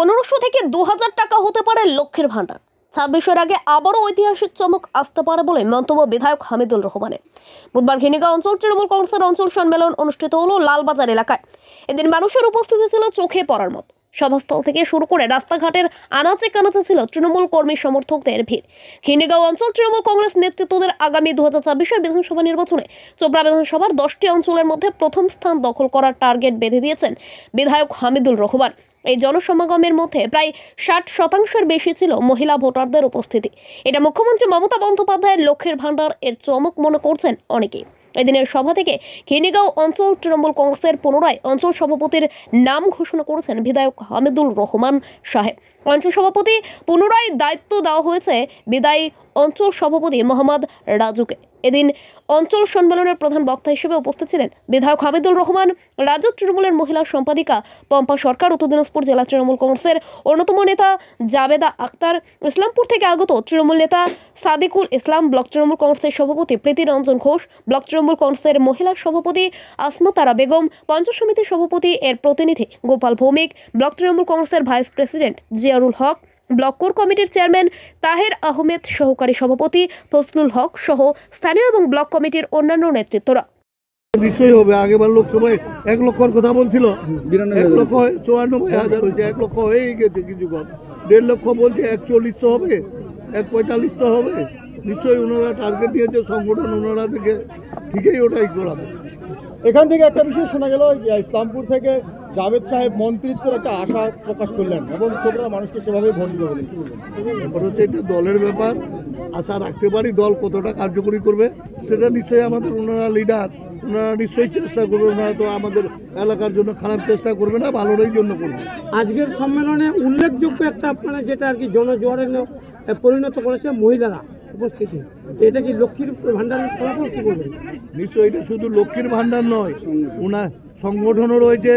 1500 থেকে 2000 টাকা হতে পারে লক্ষ্যের ভান্ডার। 26-এর আগে আবারও ঐতিহাসিক চমক আসতে পারে বলে মন্তব্য বিধায়ক হামিদুল রহমানের। বুধবার ঘিনিগাঁও অঞ্চল তৃণমূল কংগ্রেসের অঞ্চল সম্মেলন অনুষ্ঠিত হলো লালবাজার এলাকায়। এদিন মানুষের উপস্থিতি ছিল চোখে পড়ার মতো। সভাস্থল থেকে শুরু করে রাস্তাঘাটের আনাচে কানাচে ছিল তৃণমূল কর্মী সমর্থকদের ভিড়। ঘিনিগাঁও অঞ্চল তৃণমূল কংগ্রেস নেতৃত্বদের আগামী 2026-এর বিধানসভা নির্বাচনে চোপড়া বিধানসভার 10টি অঞ্চলের মধ্যে প্রথম স্থান দখল করার টার্গেট বেঁধে দিয়েছেন বিধায়ক হামিদুল রহমান। এই জনসমাগমের মধ্যে প্রায় 60% বেশি ছিল মহিলা ভোটারদের উপস্থিতি। এটা মুখ্যমন্ত্রী মমতা বন্দ্যোপাধ্যায়ের লক্ষ্যের ভান্ডার এর চমক মনে করছেন অনেকেই। এদিনের সভা থেকে ঘিনিগাঁও অঞ্চল তৃণমূল কংগ্রেসের পুনরায় অঞ্চল সভাপতির নাম ঘোষণা করেছেন বিধায়ক হামিদুল রহমান সাহেব। অঞ্চল সভাপতি পুনরায় দায়িত্ব দেওয়া হয়েছে বিদায়ী অঞ্চল সভাপতি মোহাম্মদ রাজুকে। এদিন অঞ্চল সম্মেলনের প্রধান বক্তা হিসেবে উপস্থিত ছিলেন বিধায়ক হামিদুল রহমান, রাজ্য তৃণমূলের মহিলা সম্পাদিকা পম্পা সরকার, উত্তর দিনাজপুর জেলা তৃণমূল কংগ্রেসের অন্যতম নেতা জাবেদা আক্তার, ইসলামপুর থেকে আগত তৃণমূল নেতা সাদিকুল ইসলাম, ব্লক তৃণমূল কংগ্রেসের সভাপতি প্রীতি রঞ্জন ঘোষ, ব্লক তৃণমূল কংগ্রেসের মহিলা সভাপতি আসমতারা বেগম, পঞ্চায়েত সমিতির সভাপতি এর প্রতিনিধি গোপাল ভৌমিক, ব্লক তৃণমূল কংগ্রেসের ভাইস প্রেসিডেন্ট জিয়ারুল হক, ব্লক কোর কমিটির চেয়ারম্যান তাহের আহমেদ, সহকারী সভাপতি ফজলুল হক সহ স্থানীয় এবং ব্লক কমিটির অন্যান্য নেতৃত্বরা। নিশ্চয়ই হবে। আগেবার লোকসভায় 1 লক্ষর কথা বলছিল, 1 লক্ষ 94,000 হয়েছে, 1 লক্ষ হয়েই গেছে কিছুক্ষণ। 1.5 লক্ষ বলছে, 140 তো হবে, 145 তো হবে। নিশ্চয়ই ওনারা টার্গেট নিয়েছে, সংগঠন ওনারা থেকে ঠিকই ওটাই করাবে। এখান থেকে একটা বিষয় শোনা গেল, ইসলামপুর থেকে জাভেদ সাহেব মন্ত্রিত্বের একটা আশা প্রকাশ করলেন এবং চোপড়া মানুষকে সেভাবে ভোট দিতে বলেন। ব্যাপার হচ্ছে এটা দলের ব্যাপার, আশা রাখতে পারি দল কতটা কার্যকরী করবে সেটা নিশ্চয়ই আমাদের ওনারা লিডার, ওনারা নিশ্চয়ই চেষ্টা করবে। ওনারা তো আমাদের এলাকার জন্য খারাপ চেষ্টা করবে না, ভালোটাই জন্য করবে। আজকের সম্মেলনে উল্লেখযোগ্য একটা আপনারা যেটা আর কি জনজোয়ারে পরিণত করেছে মহিলারা উপস্থিতি, এটা কি লক্ষ্মীর ভান্ডারের ফলাফল কি বলবেন? নিশ্চয়ই এটা শুধু লক্ষ্মীর ভান্ডার নয়, ওনার সংগঠনও রয়েছে।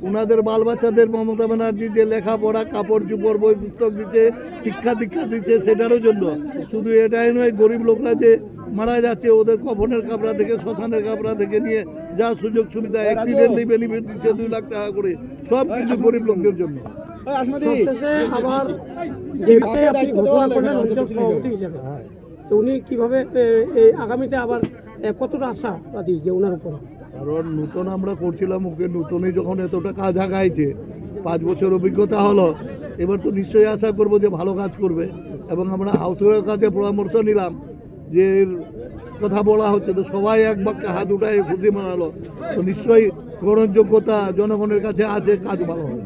ওনাদের বাল বাচ্চাদের মমতা ব্যানার্জি যে লেখাপড়া, কাপড় চোপড়, বই পুস্তক দিচ্ছে, শিক্ষা দীক্ষা দিচ্ছে, সেটারও জন্য। শুধু এটাই নয়, গরিব লোকরা যে মারা যাচ্ছে ওদের কফনের কাপড়া থেকে, শ্মশানের কাপড়া থেকে নিয়ে যা সুযোগ সুবিধা, অ্যাক্সিডেন্টলি বেনিফিট দিচ্ছে 2 লাখ টাকা করে, সব কিন্তু গরিব লোকদের জন্য। আবার যেভাবে আপনি ঘোষণা করলেন অঞ্চল সভাপতি হিসেবে, তো উনি কিভাবে এই আগামীতে আবার কতটা আশাবাদী যে ওনার উপর? কারণ নূতন আমরা করছিলাম, ওকে নূতনই যখন এতটা কাজ আগাইছে, 5 বছর অভিজ্ঞতা হলো, এবার তো নিশ্চয়ই আশা করব যে ভালো কাজ করবে। এবং আমরা হাউসের কাছে পরামর্শ নিলাম যে কথা বলা হচ্ছে, তো সবাই এক বাক্যে হাত উঠায় খুশি মানালো। তো নিশ্চয়ই গ্রহণযোগ্যতা জনগণের কাছে আছে, কাজ ভালো হবে।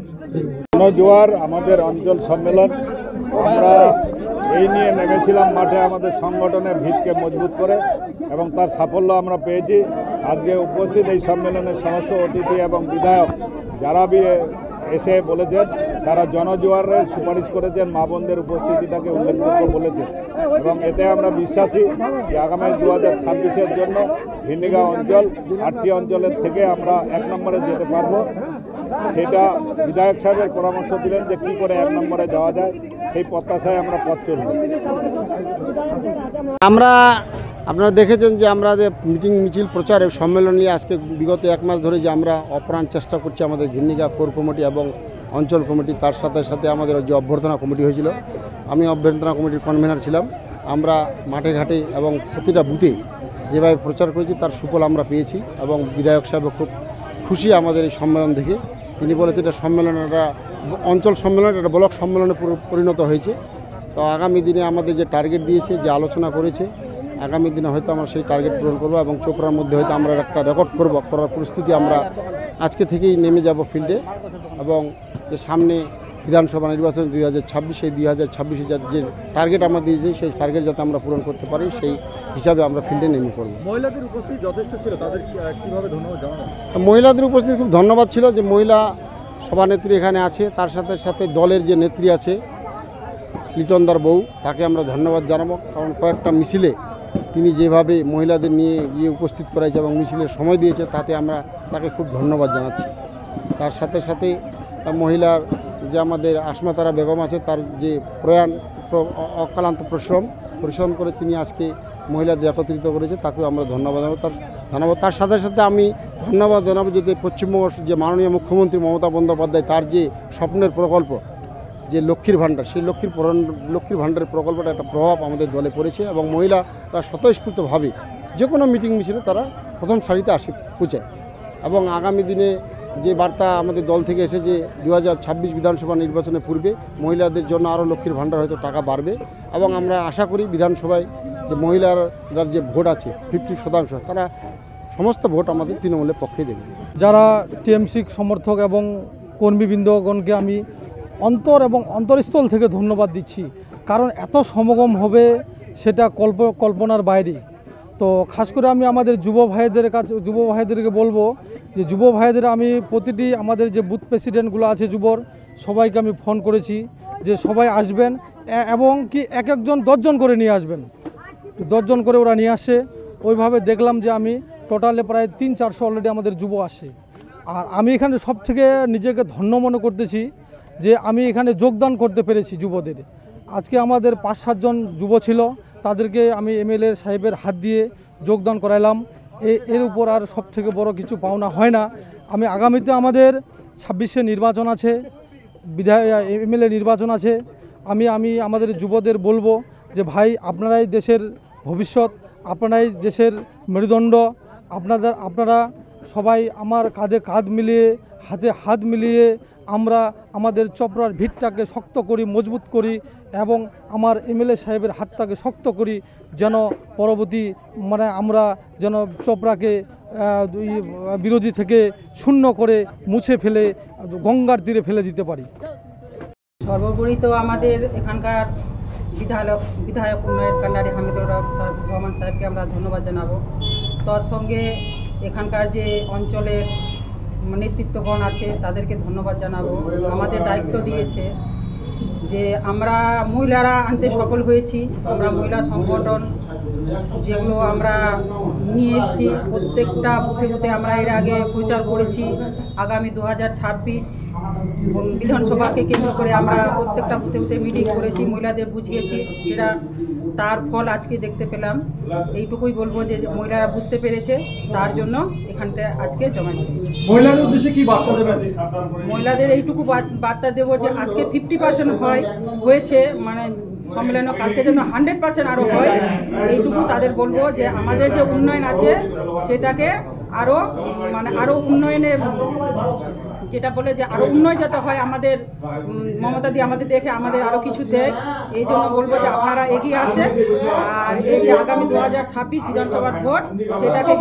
জনজোয়ার আমাদের অঞ্চল সম্মেলন, আমরা এই নিয়ে নেমেছিলাম মাঠে আমাদের সংগঠনের ভিতকে মজবুত করে, এবং তার সাফল্য আমরা পেয়েছি। আজকে উপস্থিত এই সম্মেলনের সমস্ত অতিথি এবং বিধায়ক যারা এসে বলেছেন, তারা জনজোয়ারের সুপারিশ করেছেন, মা বোনদের উপস্থিতিটাকে উল্লেখযোগ্য বলেছেন। এবং এতে আমরা বিশ্বাসী যে আগামী 2026-এর জন্য ঘিনিগাঁও অঞ্চল 8টি অঞ্চলের থেকে আমরা 1 নম্বরে যেতে পারবো। সেটা বিধায়ক সাহেবের পরামর্শ দিলেন যে কী করে 1 নম্বরে যাওয়া যায়, সেই প্রত্যাশায় আমরা পথ চলব। আপনারা দেখেছেন যে আমরা মিটিং মিছিল প্রচারে সম্মেলন নিয়ে আজকে বিগত 1 মাস ধরে যে আমরা অপ্রাণ চেষ্টা করছি আমাদের ঘিনিগাঁও কোর কমিটি এবং অঞ্চল কমিটি, তার সাথে সাথে আমাদের যে অভ্যর্থনা কমিটি হয়েছিল, আমি অভ্যর্থনা কমিটির কনভেনার ছিলাম। আমরা মাঠে ঘাটে এবং প্রতিটা বুথে যেভাবে প্রচার করেছি তার সুফল আমরা পেয়েছি এবং বিধায়ক সাহেব খুব খুশি আমাদের এই সম্মেলন দেখে। তিনি বলেছেন এটা সম্মেলন, একটা অঞ্চল সম্মেলন, একটা ব্লক সম্মেলনে পরিণত হয়েছে। তো আগামী দিনে আমাদের যে টার্গেট দিয়েছে, যে আলোচনা করেছে, আগামী দিনে হয়তো আমরা সেই টার্গেট পূরণ করবো এবং চোপড়ার মধ্যে হয়তো আমরা একটা রেকর্ড করার পরিস্থিতি আমরা আজকে থেকেই নেমে যাব ফিল্ডে। এবং যে সামনে বিধানসভা নির্বাচন 2026, সেই 2026-এ যাতে যে টার্গেট আমরা দিয়েছি সেই টার্গেট যাতে আমরা পূরণ করতে পারি, সেই হিসাবে আমরা ফিল্ডে নেমে পড়ব। মহিলাদের উপস্থিতি যথেষ্ট ছিল, তাদের কীভাবে ধন্যবাদ জানাবেন? মহিলাদের উপস্থিতি খুব ধন্যবাদ ছিল যে মহিলা সভানেত্রী এখানে আছে, তার সাথে সাথে দলের যে নেত্রী আছে লিটনদার বউ, তাকে আমরা ধন্যবাদ জানাবো। কারণ কয়েকটা মিছিলে তিনি যেভাবে মহিলাদের নিয়ে গিয়ে উপস্থিত করাইছে এবং মিছিলের সময় দিয়েছে, তাতে আমরা তাকে খুব ধন্যবাদ জানাচ্ছি। তার সাথে সাথে মহিলার যে আমাদের আসমতারা বেগম আছে, তার যে প্রয়াণ অক্লান্ত পরিশ্রম করে তিনি আজকে মহিলাদের একত্রিত করেছে, তাকেও আমরা ধন্যবাদ জানাবো। তার সাথে সাথে আমি ধন্যবাদ জানাবো যে পশ্চিমবঙ্গ যে মাননীয় মুখ্যমন্ত্রী মমতা বন্দ্যোপাধ্যায়, তার যে স্বপ্নের প্রকল্প যে লক্ষ্মীর ভাণ্ডার, সেই লক্ষ্মীর ভাণ্ডারের প্রকল্পটা একটা প্রভাব আমাদের দলে পড়েছে এবং মহিলারা স্বতঃস্ফূর্তভাবে যে কোনো মিটিং মিছিলে তারা প্রথম সারিতে পৌঁছায়। এবং আগামী দিনে যে বার্তা আমাদের দল থেকে এসেছে 2026 বিধানসভা নির্বাচনের পূর্বে মহিলাদের জন্য আরও লক্ষ্মীর ভাণ্ডার হয়তো টাকা বাড়বে এবং আমরা আশা করি বিধানসভায় যে মহিলারা যে ভোট আছে 50% তারা সমস্ত ভোট আমাদের তৃণমূলের পক্ষে দেবে। যারা টিএমসি সমর্থক এবং কর্মীবৃন্দগণকে আমি অন্তরস্থল থেকে ধন্যবাদ দিচ্ছি, কারণ এত সমাগম হবে সেটা কল্পনার বাইরে। তো খাস করে আমি আমাদের যুব ভাইদেরকে বলবো যে যুব ভাইদের আমি প্রতিটি আমাদের যে বুথ প্রেসিডেন্টগুলো আছে যুবর, সবাইকে আমি ফোন করেছি যে সবাই আসবেন এবং কি একজন 10 জন করে নিয়ে আসবেন। 10 জন করে ওরা নিয়ে আসে। ওইভাবে দেখলাম যে আমি টোটালে প্রায় 300-400 অলরেডি আমাদের যুব আসে। আর আমি এখানে সব থেকে নিজেকে ধন্য মনে করতেছি যে আমি এখানে যোগদান করতে পেরেছি যুবদের। আজকে আমাদের 5-7 জন যুব ছিল, তাদেরকে আমি এমএলএ সাহেবের হাত দিয়ে যোগদান করাইলাম। এর উপর আর সব থেকে বড় কিছু পাওনা হয় না। আমি আগামীতে আমাদের 26-এ নির্বাচন আছে, এমএলএ নির্বাচন আছে। আমি আমাদের যুবদের বলবো যে ভাই, আপনারাই দেশের ভবিষ্যৎ, আপনারাই দেশের মেরুদণ্ড। আপনারা সবাই আমার কাঁধে কাঁধ মিলিয়ে, হাতে হাত মিলিয়ে আমরা আমাদের চপড়ার ভিতটাকে শক্ত করি, মজবুত করি এবং আমার এমএলএ সাহেবের হাতটাকে শক্ত করি, যেন পরবর্তী আমরা যেন চপড়াকে বিরোধী থেকে শূন্য করে মুছে ফেলে গঙ্গার তীরে ফেলে দিতে পারি। সর্বোপরি তো আমাদের এখানকার বিধায়ক উন্নয়ন কান্ডারি হামিদুর রহমান সাহেবকে আমরা ধন্যবাদ জানাবো। তার সঙ্গে এখানকার যে অঞ্চলের নেতৃত্বগণ আছে তাদেরকে ধন্যবাদ জানাবো। আমাদের দায়িত্ব দিয়েছে যে আমরা মহিলারা আনতে সফল হয়েছি। আমরা মহিলা সংগঠন যেগুলো আমরা নিয়ে এসেছি প্রত্যেকটা বুথে বুথে আমরা এর আগে প্রচার করেছি। আগামী 2026 বিধানসভাকে কেন্দ্র করে আমরা প্রত্যেকটা বুথে বুথে মিটিং করেছি, মহিলাদের বুঝিয়েছি। সেটা তার ফল আজকে দেখতে পেলাম। এইটুকুই বলবো যে মহিলারা বুঝতে পেরেছে, তার জন্য এখানটা আজকে জমায়েত হয়েছে। মহিলাদের উদ্দেশ্যে কি বার্তা দেবেন? মহিলাদের এইটুকু বার্তা দেবো যে আজকে 50% হয়েছে, মানে সম্মেলন কালকে যেন 100% আরও হয়। এইটুকু তাদের বলবো যে আমাদের যে উন্নয়ন আছে সেটাকে আরও উন্নয়নে, যেটা বলে যে আরও উন্নয়ন যাতে হয়, আমাদের মমতা দিয়ে আমাদের দেখে আমাদের আরও কিছু দেয়। এই জন্য বলবো যে আপনারা এগিয়ে আসেন। আর এই যে আগামী 2026 বিধানসভার ভোট, সেটাকে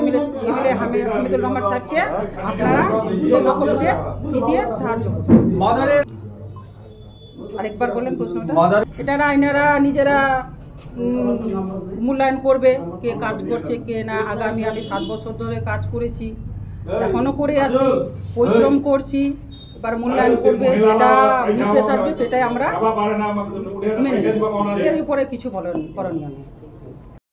এমএলএ হামিদুর রহমান সাহেবকে আপনারা 2 লক্ষ ভোটে জিতিয়ে সাহায্য করুন। আরেকবার বলেন প্রশ্নটা। এটারা আইনারা নিজেরা মূল্যায়ন করবে কে কাজ করছে কে না। আগামী আমি 7 বছর ধরে কাজ করেছি, এখনও করে আসি, পরিশ্রম করছি। এবার মূল্যায়ন করবে, যেটা নির্দেশ আসবে সেটাই আমরা মেনে নেব। এর উপরে কিছু করণীয় নেই।